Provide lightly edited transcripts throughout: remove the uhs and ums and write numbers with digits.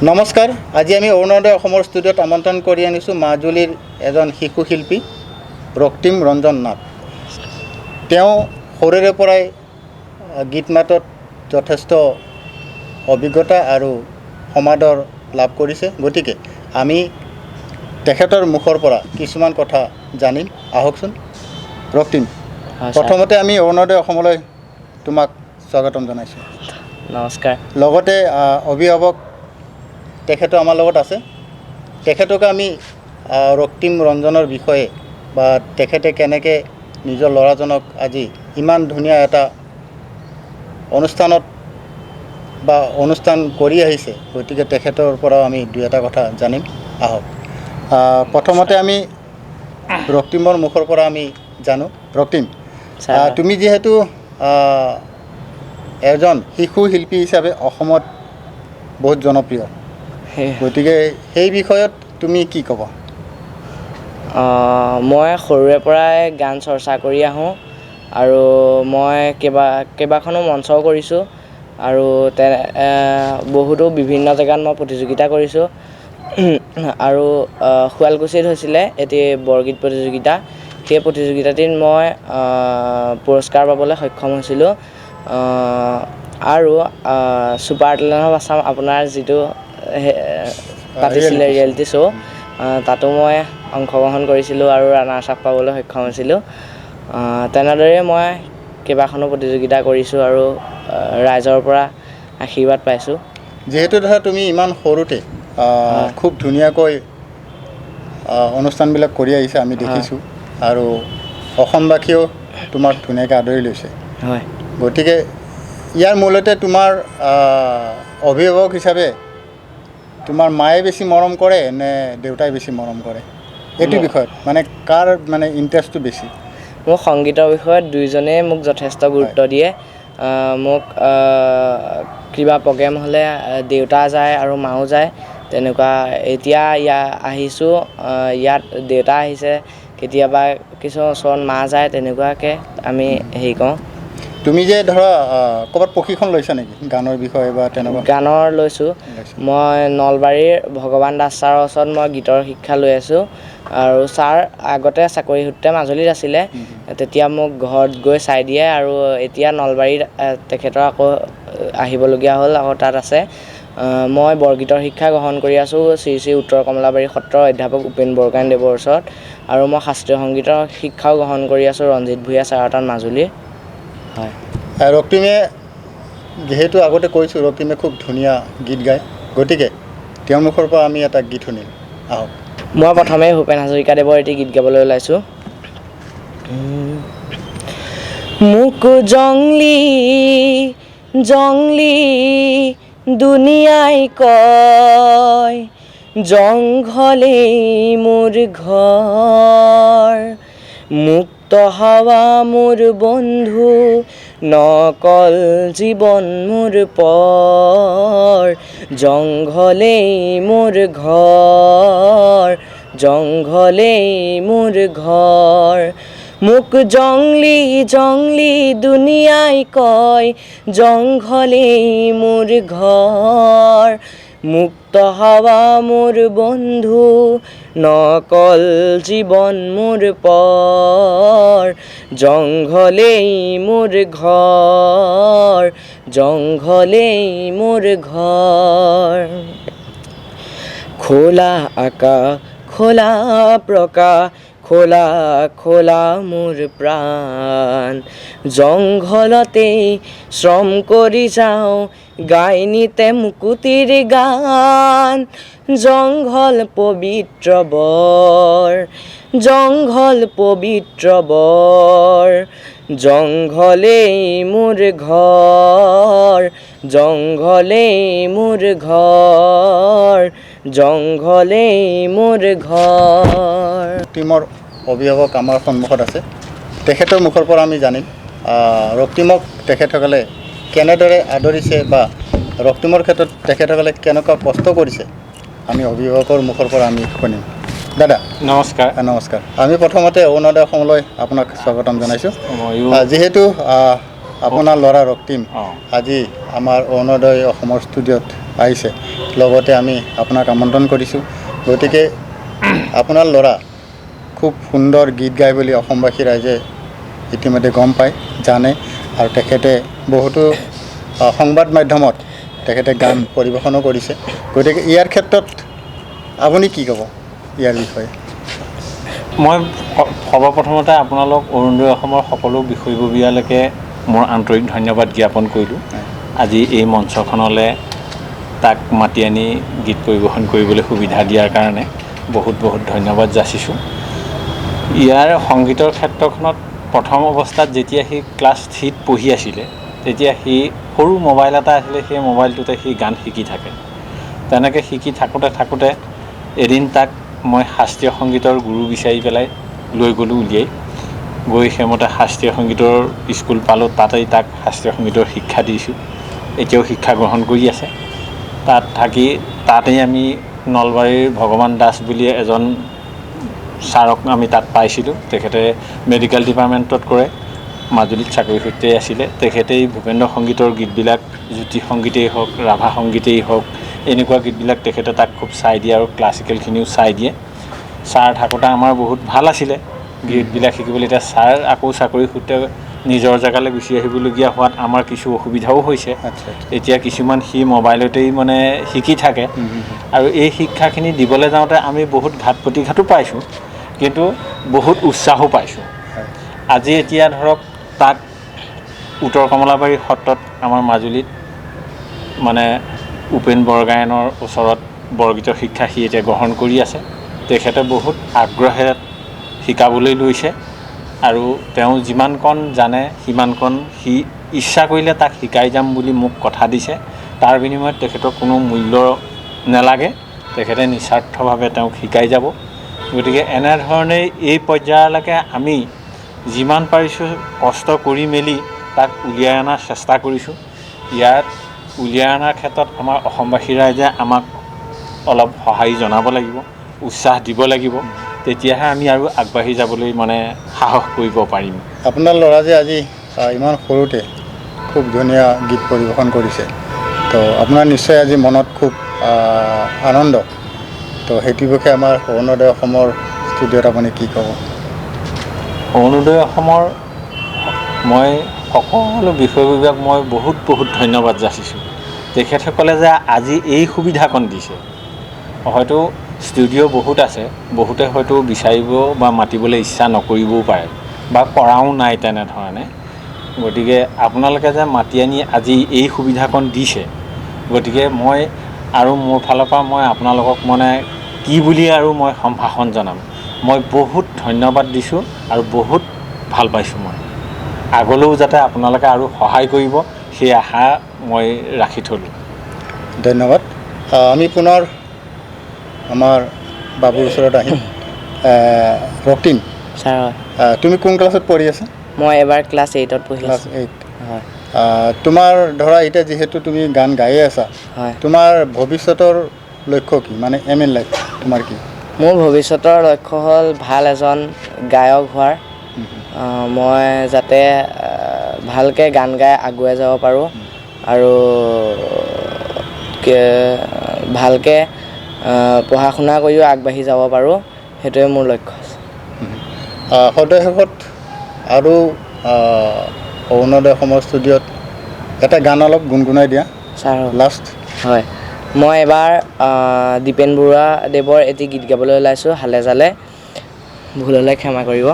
নমস্কাৰ। আজি আমি অৰুণোদয় অসমৰ ষ্টুডিঅ'ত আমন্ত্ৰণ কৰি আনিছোঁ মাজুলীৰ এজন শিশু শিল্পী ৰক্তিম ৰঞ্জন নাথ। তেওঁ সৰুৰে পৰাই গীত মাতত যথেষ্ট অভিজ্ঞতা আৰু সমাদৰ লাভ কৰিছে। গতিকে আমি তেখেতৰ মুখৰ পৰা কিছুমান কথা জানিম। আহকচোন ৰক্তিম, প্ৰথমতে আমি অৰুণোদয় অসমলৈ তোমাক স্বাগতম জনাইছোঁ। নমস্কাৰ। লগতে অভিভাৱক তেখেতো আমাৰ লগত আছে। তেখেতক আমি ৰক্তিম ৰঞ্জনৰ বিষয়ে বা তেখেতে কেনেকৈ নিজৰ ল'ৰাজনক আজি ইমান ধুনীয়া এটা অনুষ্ঠান কৰি আহিছে, গতিকে তেখেতৰ পৰাও আমি দুই এটা কথা জানিম। আহক প্ৰথমতে আমি ৰক্তিমৰ মুখৰ পৰা আমি জানো। ৰক্তিম, তুমি যিহেতু এজন শিশু শিল্পী হিচাপে অসমত বহুত জনপ্ৰিয়, গতিকে সেই বিষয়ত তুমি কি ক'বা? মই সৰুৰে পৰাই গান চৰ্চা কৰি আহোঁ আৰু মই কেইবাখনো মঞ্চও কৰিছোঁ আৰু বহুতো বিভিন্ন জেগাত মই প্ৰতিযোগিতা কৰিছোঁ। আৰু শুৱালকুছিত হৈছিলে এটি বৰগীত প্ৰতিযোগিতা। সেই প্ৰতিযোগিতাটিত মই পুৰস্কাৰ পাবলৈ সক্ষম হৈছিলোঁ। আৰু ছুপাৰ টেলেণ্ট অফ আছাম আপোনাৰ যিটো পাতিছিলে ৰিয়েলিটি শ্ব', তাতো মই অংশগ্ৰহণ কৰিছিলোঁ আৰু ৰানাৰ্ছ আপ পাবলৈ সক্ষম হৈছিলোঁ। তেনেদৰে মই কেইবাখনো প্ৰতিযোগিতা কৰিছোঁ আৰু ৰাইজৰ পৰা আশীৰ্বাদ পাইছোঁ। যিহেতু ধৰা তুমি ইমান সৰুতে খুব ধুনীয়াকৈ অনুষ্ঠানবিলাক কৰি আহিছা, আমি দেখিছোঁ, আৰু অসমবাসীয়েও তোমাক ধুনীয়াকৈ আদৰি লৈছে। হয়, গতিকে ইয়াৰ মূলতে তোমাৰ অভিভাৱক হিচাপে তোমাৰ মায়ে বেছি মৰম কৰে নে দেউতাই বেছি মৰম কৰে? এইটো বিষয়ত মানে কাৰ মানে ইণ্টাৰেষ্টটো বেছি? মোৰ সংগীতৰ বিষয়ত দুয়োজনেই মোক যথেষ্ট গুৰুত্ব দিয়ে। মোক কিবা প্ৰগ্ৰেম হ'লে দেউতা যায় আৰু মাও যায়। তেনেকুৱা এতিয়া আহিছোঁ, ইয়াত দেউতা আহিছে, কেতিয়াবা কিছু ওচৰত মা যায়, তেনেকুৱাকৈ আমি হেৰি কৰোঁ। তুমি যে ধৰা ক'ৰবাত প্ৰশিক্ষণ লৈছা নেকি গানৰ বিষয়ে বা তেনেকুৱা? গানৰ লৈছোঁ। মই নলবাৰীৰ ভগৱান দাস ছাৰৰ ওচৰত মই গীতৰ শিক্ষা লৈ আছোঁ। আৰু ছাৰ আগতে চাকৰি সূত্ৰে মাজুলীত আছিলে, তেতিয়া মোক ঘৰত গৈ চাই দিয়ে আৰু এতিয়া নলবাৰীত তেখেতৰ আকৌ আহিবলগীয়া হ'ল, আকৌ তাত আছে। মই বৰগীতৰ শিক্ষা গ্ৰহণ কৰি আছোঁ শ্ৰী শ্ৰী উত্তৰ কমলাবাৰী সত্ৰৰ অধ্যাপক উপেন বৰগোহাঞিদেৱৰ ওচৰত, আৰু মই শাস্ত্ৰীয় সংগীতৰ শিক্ষাও গ্ৰহণ কৰি আছোঁ ৰঞ্জিত ভূঞা ছাৰৰ তাত মাজুলীৰ। হয়, ৰক্তিমে যিহেতু আগতে কৈছোঁ ৰক্তিমে খুব ধুনীয়া গীত গায়, গতিকে তেওঁৰ মুখৰ পৰা আমি এটা গীত শুনিম। আহক। মই প্ৰথমে ভূপেন হাজৰিকাদেৱৰ এটি গীত গাবলৈ ওলাইছোঁ। মোক জংলী জংলী দুনিয়াই কয়, জংঘলেই মোৰ ঘৰ, মুক্ত হাৱা মোৰ বন্ধু, নকল জীৱন মোৰ পৰ, জংঘলেই মোৰ ঘৰ, জংঘলেই মোৰ ঘৰ। মোক জংলী জংলী দুনিয়াই কয়, জংঘলেই মোৰ ঘৰ, মুক্ত হাৱা মোৰ বন্ধু, নকল জীৱন মোৰ পৰ, জংঘলেই মোৰ ঘৰ, জংঘলেই মোৰ ঘৰ। খোলা আকাশ খোলা প্ৰকাশ, খোলা খোলা মোৰ প্ৰাণ, জংঘলতেই শ্ৰম কৰি যাওঁ, গাই নিতে মুকুতিৰ গান, জংঘল পবিত্ৰ বৰ, জংঘল পবিত্ৰ বৰ, জংঘলেই মোৰ ঘৰ, জংঘলেই মোৰ ঘৰ, জংঘলেই মোৰ ঘৰ। ৰক্তিমৰ অভিভাৱক আমাৰ সন্মুখত আছে, তেখেতৰ মুখৰ পৰা আমি জানিম ৰক্তিমক তেখেতসকলে কেনেদৰে আদৰিছে বা ৰক্তিমৰ ক্ষেত্ৰত তেখেতসকলে কেনেকুৱা কষ্ট কৰিছে, আমি অভিভাৱকৰ মুখৰ পৰা আমি শুনিম। দাদা নমস্কাৰ। নমস্কাৰ। আমি প্ৰথমতে অৰুণোদয় অসমলৈ আপোনাক স্বাগতম জনাইছোঁ। যিহেতু আপোনাৰ ল'ৰা ৰক্তিম আজি আমাৰ অৰুণোদয় অসমৰ ষ্টুডিঅ'ত আহিছে লগতে আমি আপোনাক আমন্ত্ৰণ কৰিছোঁ গতিকে আপোনাৰ ল'ৰা খুব সুন্দৰ গীত গায় বুলি অসমবাসী ৰাইজে ইতিমধ্যে গম পায় জানে আৰু তেখেতে বহুতো সংবাদ মাধ্যমত তেখেতে গান পৰিৱেশনো কৰিছে গতিকে ইয়াৰ ক্ষেত্ৰত আপুনি কি ক'ব ইয়াৰ বিষয়ে মই সৰ্বপ্ৰথমতে আপোনালোক অৰুণোদয় অসমৰ সকলো বিষয়ববীয়ালৈকে মোৰ আন্তৰিক ধন্যবাদ জ্ঞাপন কৰিলোঁ আজি এই মঞ্চখনলৈ তাক মাতি আনি গীত পৰিৱেশন কৰিবলৈ সুবিধা দিয়াৰ কাৰণে বহুত বহুত ধন্যবাদ যাচিছোঁ ইয়াৰ সংগীতৰ ক্ষেত্ৰখনত প্ৰথম অৱস্থাত যেতিয়া সি ক্লাছ 3ত পঢ়ি আছিলে তেতিয়া সি সৰু মোবাইল এটা আছিলে সেই মোবাইলটোতে সি গান শিকি থাকে তেনেকৈ শিকি থাকোঁতে এদিন তাক মই শাস্ত্ৰীয় সংগীতৰ গুৰু বিচাৰি পেলাই লৈ গ'লোঁ উলিয়াই গৈ সেইমতে শাস্ত্ৰীয় সংগীতৰ স্কুল পালোঁ তাতেই তাক শাস্ত্ৰীয় সংগীতৰ শিক্ষা দিছোঁ এতিয়াও শিক্ষা গ্ৰহণ কৰি আছে তাত থাকি তাতেই আমি নলবাৰীৰ ভগৱান দাস বুলি এজন ছাৰক আমি তাত পাইছিলোঁ তেখেতে মেডিকেল ডিপাৰ্টমেণ্টত কৰে মাজুলীত চাকৰি সূত্ৰে আছিলে তেখেতেই ভূপেন্দ্ৰ সংগীতৰ গীতবিলাক জ্যোতি সংগীতেই হওক ৰাভা সংগীতেই হওক এনেকুৱা গীতবিলাক তেখেতে তাক খুব চাই দিয়ে আৰু ক্লাছিকেলখিনিও চাই দিয়ে ছাৰ থাকোঁতে আমাৰ বহুত ভাল আছিলে গীতবিলাক শিকিবলৈ এতিয়া ছাৰ আকৌ চাকৰি সূত্ৰে নিজৰ জেগালৈ গুচি আহিবলগীয়া হোৱাত আমাৰ কিছু অসুবিধাও হৈছে এতিয়া কিছুমান সি মোবাইলতেই মানে শিকি থাকে আৰু এই শিক্ষাখিনি দিবলৈ যাওঁতে আমি বহুত ঘাট প্ৰতিঘাতো পাইছোঁ কিন্তু বহুত উৎসাহো পাইছোঁ আজি এতিয়া ধৰক তাক উত্তৰ কমলাবাৰী সত্ৰত আমাৰ মাজুলীত মানে উপেন বৰগায়নৰ ওচৰত বৰগীতৰ শিক্ষা সি এতিয়া গ্ৰহণ কৰি আছে তেখেতে বহুত আগ্ৰহেৰে শিকাবলৈ লৈছে আৰু তেওঁ যিমানকণ জানে সিমানকণ সি ইচ্ছা কৰিলে তাক শিকাই যাম বুলি মোক কথা দিছে তাৰ বিনিময়ত তেখেতৰ কোনো মূল্য নালাগে তেখেতে নিস্বাৰ্থভাৱে তেওঁক শিকাই যাব গতিকে এনেধৰণেই এই পৰ্যায়লৈকে আমি যিমান পাৰিছোঁ কষ্ট কৰি মেলি তাক উলিয়াই অনাৰ চেষ্টা কৰিছোঁ ইয়াত উলিয়াই অনাৰ ক্ষেত্ৰত আমাৰ অসমবাসী ৰাইজে আমাক অলপ সঁহাৰি জনাব লাগিব উৎসাহ দিব লাগিব তেতিয়াহে আমি আৰু আগবাঢ়ি যাবলৈ মানে সাহস কৰিব পাৰিম আপোনাৰ ল'ৰা যে আজি ইমান সৰুতে খুব ধুনীয়া গীত পৰিৱেশন কৰিছে তো আপোনাৰ নিশ্চয় আজি মনত খুব আনন্দ তো সেইটো বিষয়ে আমাৰ অৰুণোদয় অসমৰ ষ্টুডিঅ'ত আপুনি কি ক'ব অৰুণোদয় অসমৰ মই সকলো বিষয়ববীয়াক মই বহুত ধন্যবাদ যাচিছোঁ তেখেতসকলে যে আজি এই সুবিধাকণ দিছে হয়তো ষ্টুডিঅ' বহুত আছে বহুতে হয়তো বিচাৰিব বা মাতিবলৈ ইচ্ছা নকৰিবও পাৰে বা কৰাও নাই তেনেধৰণে গতিকে আপোনালোকে যে মাতি আনি আজি এই সুবিধাকণ দিছে গতিকে মই আৰু মোৰ ফালৰ পৰা মই আপোনালোকক মানে কি বুলি আৰু মই সম্ভাষণ জনাম মই বহুত ধন্যবাদ দিছোঁ আৰু বহুত ভাল পাইছোঁ মই আগলৈও যাতে আপোনালোকে আৰু সহায় কৰিব সেই আশা মই ৰাখি থলোঁ ধন্যবাদ আমি পুনৰ আমাৰ বাবুৰ ওচৰত আহিম ৰক্তিম ছাৰ হয় তুমি কোন ক্লাছত পঢ়ি আছা মই এবাৰ ক্লাছ 8ত পঢ়ি ক্লাছ আছোঁ 8 হয় তোমাৰ ধৰা এতিয়া যিহেতু তুমি গান গায়ে আছা হয় তোমাৰ ভৱিষ্যতৰ লক্ষ্য কি মানে এম ইন লাইফ তোমাৰ কি মোৰ ভৱিষ্যতৰ লক্ষ্য হ'ল ভাল এজন গায়ক হোৱাৰ মই যাতে ভালকৈ গান গাই আগুৱাই যাব পাৰোঁ আৰু ভালকৈ পঢ়া শুনা কৰিও আগবাঢ়ি যাব পাৰোঁ সেইটোৱে মোৰ লক্ষ্য আছে সদয় শেষত আৰু অৰুণোদয় অসমৰ ষ্টুডিঅ'ত এটা গান অলপ গুণগুণাই দিয়া ছাৰ লাষ্ট হয় মই এবাৰ দীপেন বৰুৱাদেৱৰ এটি গীত গাবলৈ ওলাইছোঁ হালে জালে ভুল হ'লে ক্ষমা কৰিব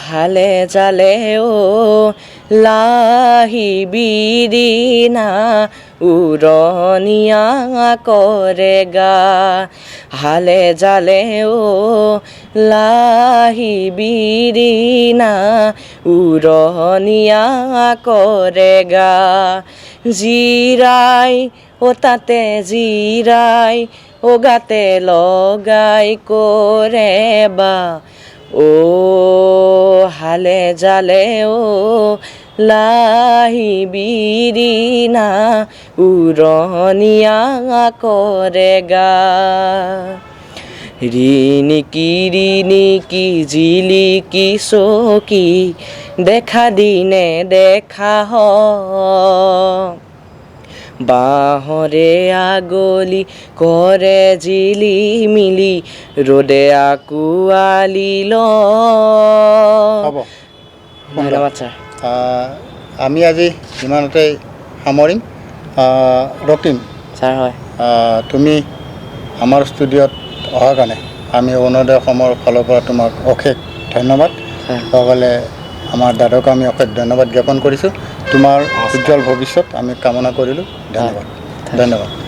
হালে জালে লাহিবি দিনা উৰণীয়া কৰে গা হালে জালে লাহিবি দিনা উৰণীয়া কৰে গা জিৰাই তাতে জিৰাই গাতে লগাই কৰে বা হালে জালে লাহিবি দিনা উৰণীয়া কৰে গা ৰিণিকি জিলিকি চকী দেখা দিনে দেখা বাঁহৰে আগলি কৰে জিলি মিলি ৰ'দে আকুৱালি হ'ব ধন্যবাদ ছাৰ আমি আজি ইমানতে সামৰিম ৰক্তিম ছাৰ হয় তুমি আমাৰ ষ্টুডিঅ'ত অহাৰ কাৰণে আমি অৰুণোদয় অসমৰ ফালৰ পৰা তোমাক অশেষ ধন্যবাদ লগতে আমাৰ দাদাক আমি অশেষ ধন্যবাদ জ্ঞাপন কৰিছোঁ তোমাৰ উজ্জ্বল ভৱিষ্যত আমি কামনা কৰিলোঁ ধন্যবাদ